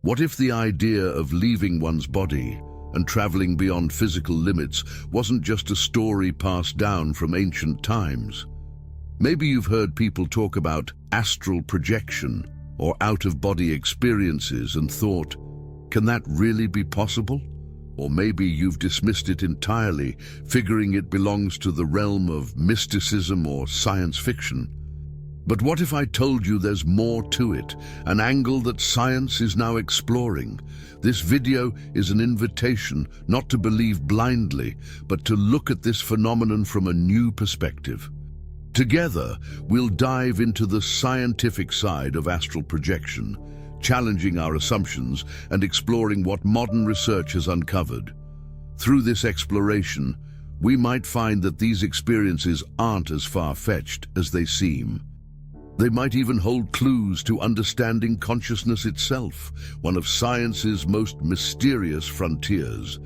What if the idea of leaving one's body and traveling beyond physical limits wasn't just a story passed down from ancient times? Maybe you've heard people talk about astral projection or out-of-body experiences and thought, can that really be possible? Or maybe you've dismissed it entirely, figuring it belongs to the realm of mysticism or science fiction. But what if I told you there's more to it, an angle that science is now exploring? This video is an invitation not to believe blindly, but to look at this phenomenon from a new perspective. Together, we'll dive into the scientific side of astral projection, challenging our assumptions and exploring what modern research has uncovered. Through this exploration, we might find that these experiences aren't as far-fetched as they seem. They might even hold clues to understanding consciousness itself, one of science's most mysterious frontiers.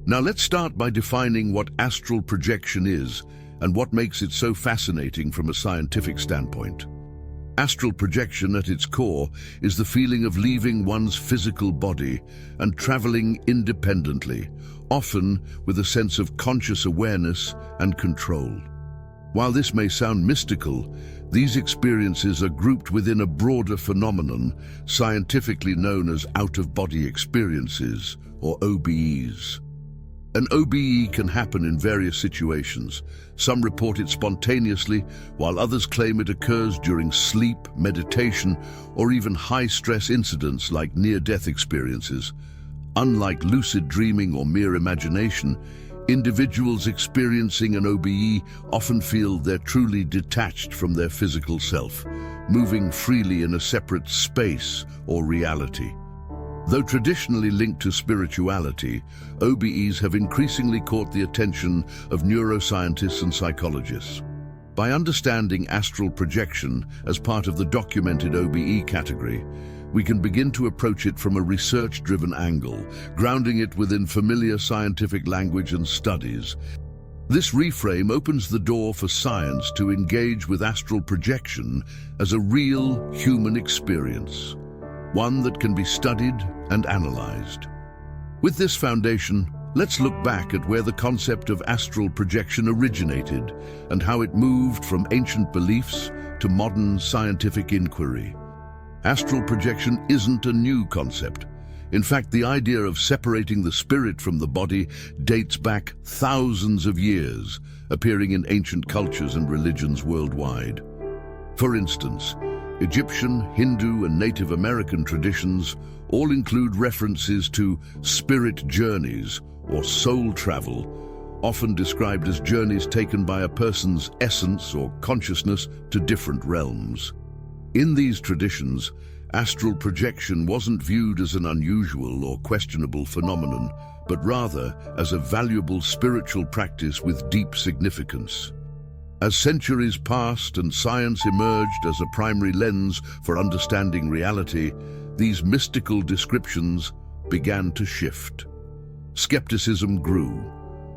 Now let's start by defining what astral projection is and what makes it so fascinating from a scientific standpoint. Astral projection at its core is the feeling of leaving one's physical body and traveling independently, often with a sense of conscious awareness and control. While this may sound mystical, these experiences are grouped within a broader phenomenon scientifically known as out-of-body experiences, or OBEs. An OBE can happen in various situations. Some report it spontaneously, while others claim it occurs during sleep, meditation, or even high-stress incidents like near-death experiences. Unlike lucid dreaming or mere imagination, individuals experiencing an OBE often feel they're truly detached from their physical self, moving freely in a separate space or reality. Though traditionally linked to spirituality, OBEs have increasingly caught the attention of neuroscientists and psychologists. By understanding astral projection as part of the documented OBE category, we can begin to approach it from a research-driven angle, grounding it within familiar scientific language and studies. This reframe opens the door for science to engage with astral projection as a real human experience, one that can be studied and analyzed. With this foundation, let's look back at where the concept of astral projection originated and how it moved from ancient beliefs to modern scientific inquiry. Astral projection isn't a new concept. In fact, the idea of separating the spirit from the body dates back thousands of years, appearing in ancient cultures and religions worldwide. For instance, Egyptian, Hindu, and Native American traditions all include references to spirit journeys or soul travel, often described as journeys taken by a person's essence or consciousness to different realms. In these traditions, astral projection wasn't viewed as an unusual or questionable phenomenon, but rather as a valuable spiritual practice with deep significance. As centuries passed and science emerged as a primary lens for understanding reality, these mystical descriptions began to shift. Skepticism grew,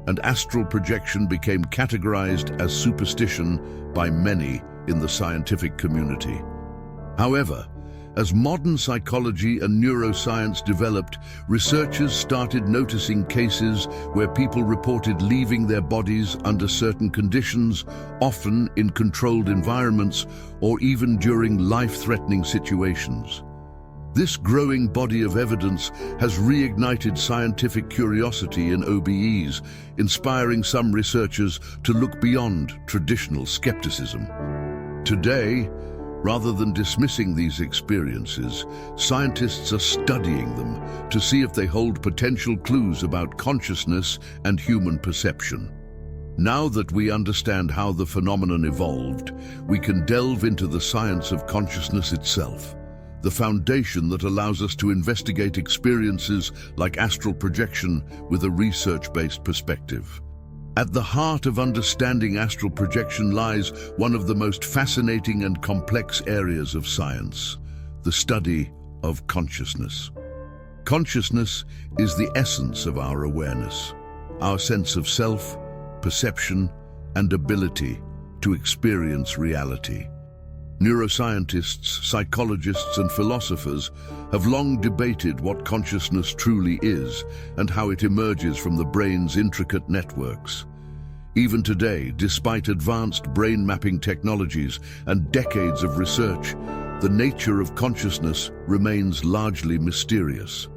and astral projection became categorized as superstition by many in the scientific community. However, as modern psychology and neuroscience developed, researchers started noticing cases where people reported leaving their bodies under certain conditions, often in controlled environments or even during life-threatening situations. This growing body of evidence has reignited scientific curiosity in OBEs, inspiring some researchers to look beyond traditional skepticism. Today, rather than dismissing these experiences, scientists are studying them to see if they hold potential clues about consciousness and human perception. Now that we understand how the phenomenon evolved, we can delve into the science of consciousness itself, the foundation that allows us to investigate experiences like astral projection with a research-based perspective. At the heart of understanding astral projection lies one of the most fascinating and complex areas of science, the study of consciousness. Consciousness is the essence of our awareness, our sense of self, perception, and ability to experience reality. Neuroscientists, psychologists, and philosophers have long debated what consciousness truly is and how it emerges from the brain's intricate networks. Even today, despite advanced brain mapping technologies and decades of research, the nature of consciousness remains largely mysterious.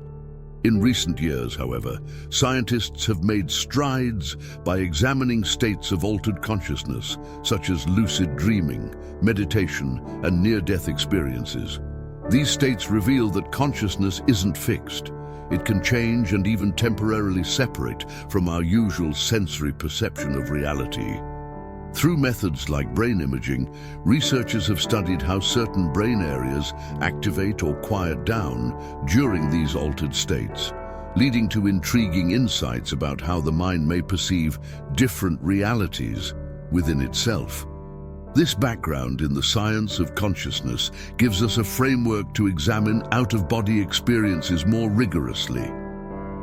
In recent years, however, scientists have made strides by examining states of altered consciousness, such as lucid dreaming, meditation, and near-death experiences. These states reveal that consciousness isn't fixed. It can change and even temporarily separate from our usual sensory perception of reality. Through methods like brain imaging, researchers have studied how certain brain areas activate or quiet down during these altered states, leading to intriguing insights about how the mind may perceive different realities within itself. This background in the science of consciousness gives us a framework to examine out-of-body experiences more rigorously.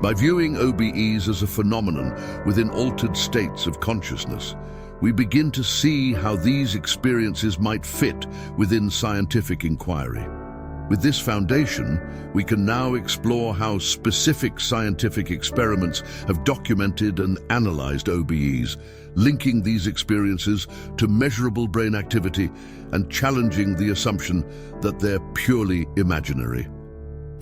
By viewing OBEs as a phenomenon within altered states of consciousness, we begin to see how these experiences might fit within scientific inquiry. With this foundation, we can now explore how specific scientific experiments have documented and analyzed OBEs, linking these experiences to measurable brain activity and challenging the assumption that they're purely imaginary.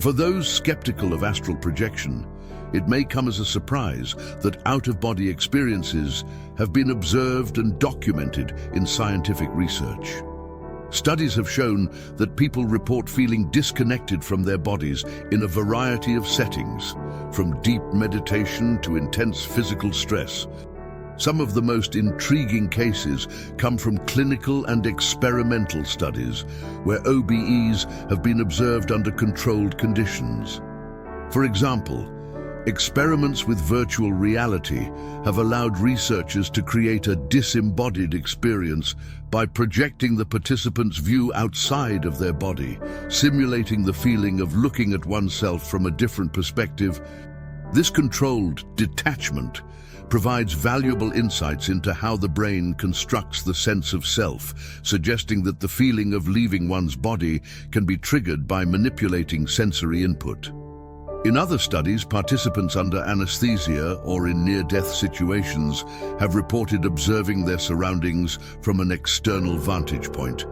For those skeptical of astral projection, it may come as a surprise that out-of-body experiences have been observed and documented in scientific research. Studies have shown that people report feeling disconnected from their bodies in a variety of settings, from deep meditation to intense physical stress. Some of the most intriguing cases come from clinical and experimental studies, where OBEs have been observed under controlled conditions. For example, experiments with virtual reality have allowed researchers to create a disembodied experience by projecting the participant's view outside of their body, simulating the feeling of looking at oneself from a different perspective. This controlled detachment provides valuable insights into how the brain constructs the sense of self, suggesting that the feeling of leaving one's body can be triggered by manipulating sensory input. In other studies, participants under anesthesia or in near-death situations have reported observing their surroundings from an external vantage point,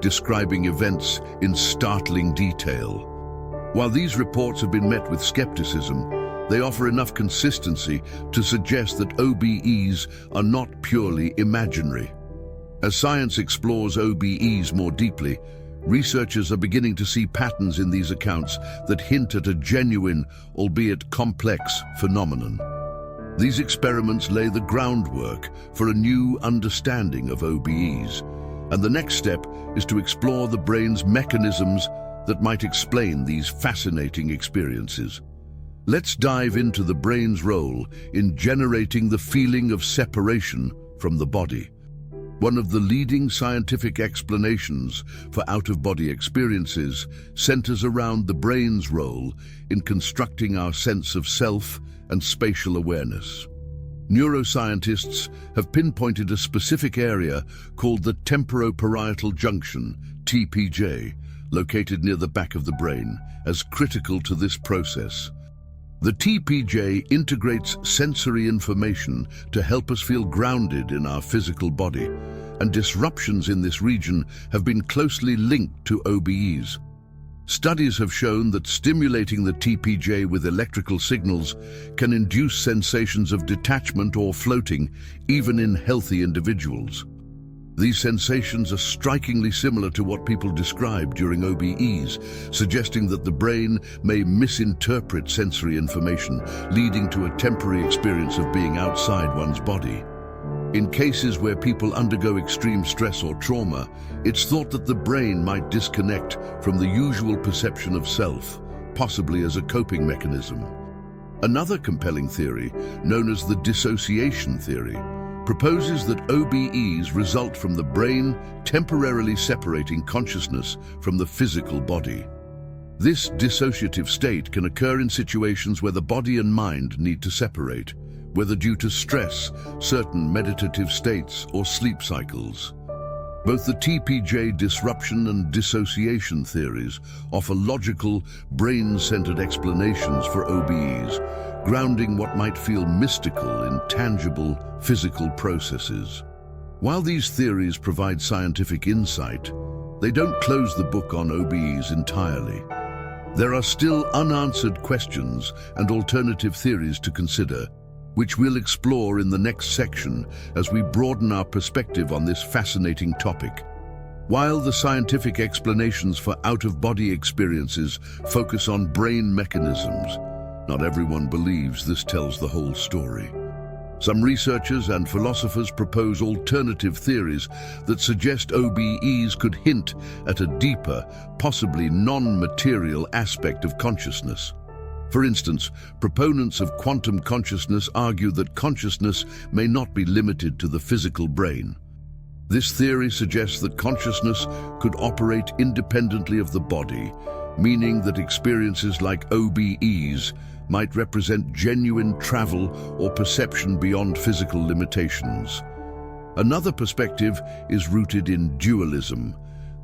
describing events in startling detail. While these reports have been met with skepticism, they offer enough consistency to suggest that OBEs are not purely imaginary. As science explores OBEs more deeply, researchers are beginning to see patterns in these accounts that hint at a genuine, albeit complex, phenomenon. These experiments lay the groundwork for a new understanding of OBEs, and the next step is to explore the brain's mechanisms that might explain these fascinating experiences. Let's dive into the brain's role in generating the feeling of separation from the body. One of the leading scientific explanations for out-of-body experiences centers around the brain's role in constructing our sense of self and spatial awareness. Neuroscientists have pinpointed a specific area called the temporoparietal junction, TPJ, located near the back of the brain, as critical to this process. The TPJ integrates sensory information to help us feel grounded in our physical body, and disruptions in this region have been closely linked to OBEs. Studies have shown that stimulating the TPJ with electrical signals can induce sensations of detachment or floating, even in healthy individuals. These sensations are strikingly similar to what people describe during OBEs, suggesting that the brain may misinterpret sensory information, leading to a temporary experience of being outside one's body. In cases where people undergo extreme stress or trauma, it's thought that the brain might disconnect from the usual perception of self, possibly as a coping mechanism. Another compelling theory, known as the dissociation theory, proposes that OBEs result from the brain temporarily separating consciousness from the physical body. This dissociative state can occur in situations where the body and mind need to separate, whether due to stress, certain meditative states, or sleep cycles. Both the TPJ disruption and dissociation theories offer logical, brain-centered explanations for OBEs, grounding what might feel mystical in tangible, physical processes. While these theories provide scientific insight, they don't close the book on OBEs entirely. There are still unanswered questions and alternative theories to consider, which we'll explore in the next section as we broaden our perspective on this fascinating topic. While the scientific explanations for out-of-body experiences focus on brain mechanisms, not everyone believes this tells the whole story. Some researchers and philosophers propose alternative theories that suggest OBEs could hint at a deeper, possibly non-material aspect of consciousness. For instance, proponents of quantum consciousness argue that consciousness may not be limited to the physical brain. This theory suggests that consciousness could operate independently of the body, meaning that experiences like OBEs might represent genuine travel or perception beyond physical limitations. Another perspective is rooted in dualism,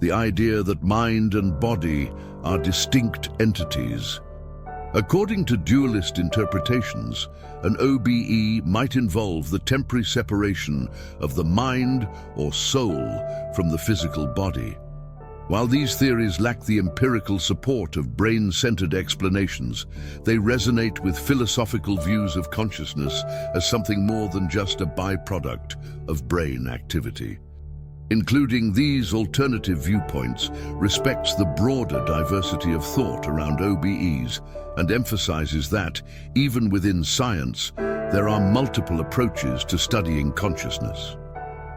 the idea that mind and body are distinct entities. According to dualist interpretations, an OBE might involve the temporary separation of the mind or soul from the physical body. While these theories lack the empirical support of brain-centered explanations, they resonate with philosophical views of consciousness as something more than just a byproduct of brain activity. Including these alternative viewpoints respects the broader diversity of thought around OBEs and emphasizes that, even within science, there are multiple approaches to studying consciousness.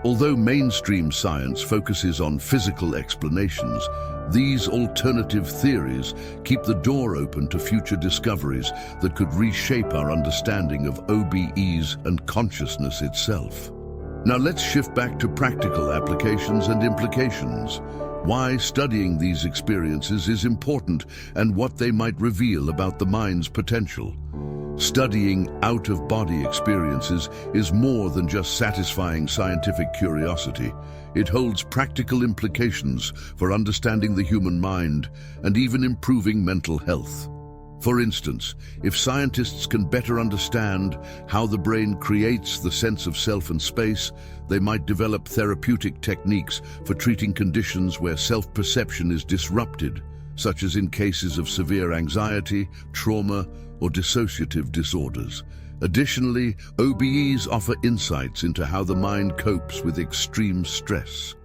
Although mainstream science focuses on physical explanations, these alternative theories keep the door open to future discoveries that could reshape our understanding of OBEs and consciousness itself. Now let's shift back to practical applications and implications. Why studying these experiences is important and what they might reveal about the mind's potential. Studying out-of-body experiences is more than just satisfying scientific curiosity. It holds practical implications for understanding the human mind and even improving mental health. For instance, if scientists can better understand how the brain creates the sense of self and space, they might develop therapeutic techniques for treating conditions where self-perception is disrupted, such as in cases of severe anxiety, trauma, or dissociative disorders. Additionally, OBEs offer insights into how the mind copes with extreme stress.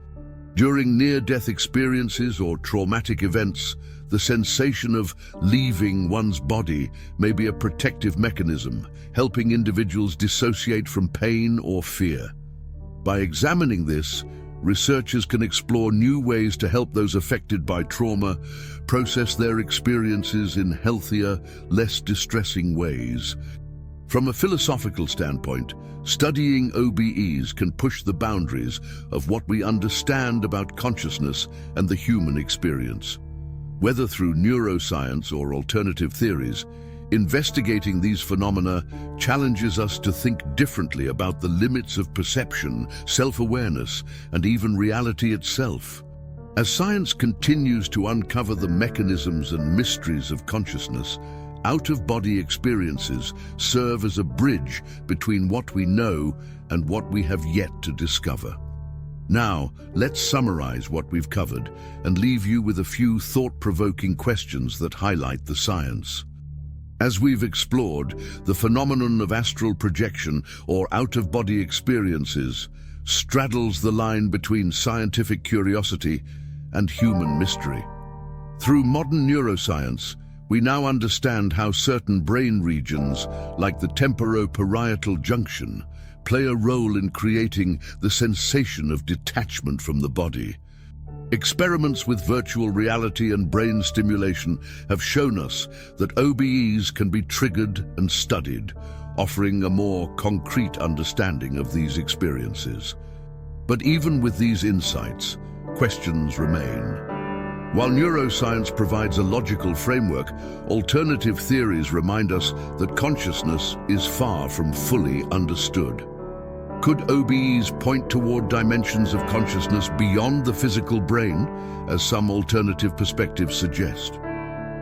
During near-death experiences or traumatic events, the sensation of leaving one's body may be a protective mechanism, helping individuals dissociate from pain or fear. By examining this, researchers can explore new ways to help those affected by trauma process their experiences in healthier, less distressing ways. From a philosophical standpoint, studying OBEs can push the boundaries of what we understand about consciousness and the human experience. Whether through neuroscience or alternative theories, investigating these phenomena challenges us to think differently about the limits of perception, self-awareness, and even reality itself. As science continues to uncover the mechanisms and mysteries of consciousness, out-of-body experiences serve as a bridge between what we know and what we have yet to discover. Now, let's summarize what we've covered and leave you with a few thought-provoking questions that highlight the science. As we've explored, the phenomenon of astral projection or out-of-body experiences straddles the line between scientific curiosity and human mystery. Through modern neuroscience, we now understand how certain brain regions, like the temporoparietal junction, play a role in creating the sensation of detachment from the body. Experiments with virtual reality and brain stimulation have shown us that OBEs can be triggered and studied, offering a more concrete understanding of these experiences. But even with these insights, questions remain. While neuroscience provides a logical framework, alternative theories remind us that consciousness is far from fully understood. Could OBEs point toward dimensions of consciousness beyond the physical brain, as some alternative perspectives suggest?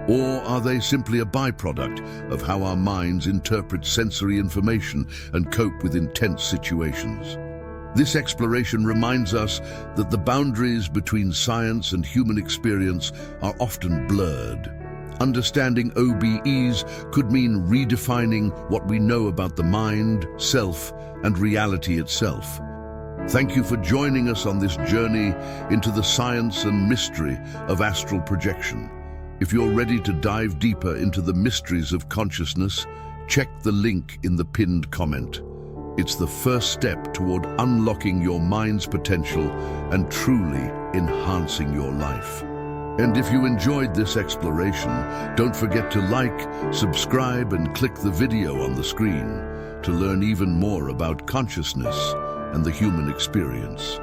Or are they simply a byproduct of how our minds interpret sensory information and cope with intense situations? This exploration reminds us that the boundaries between science and human experience are often blurred. Understanding OBEs could mean redefining what we know about the mind, self, and reality itself. Thank you for joining us on this journey into the science and mystery of astral projection. If you're ready to dive deeper into the mysteries of consciousness, check the link in the pinned comment. It's the first step toward unlocking your mind's potential and truly enhancing your life. And if you enjoyed this exploration, don't forget to like, subscribe, and click the video on the screen to learn even more about consciousness and the human experience.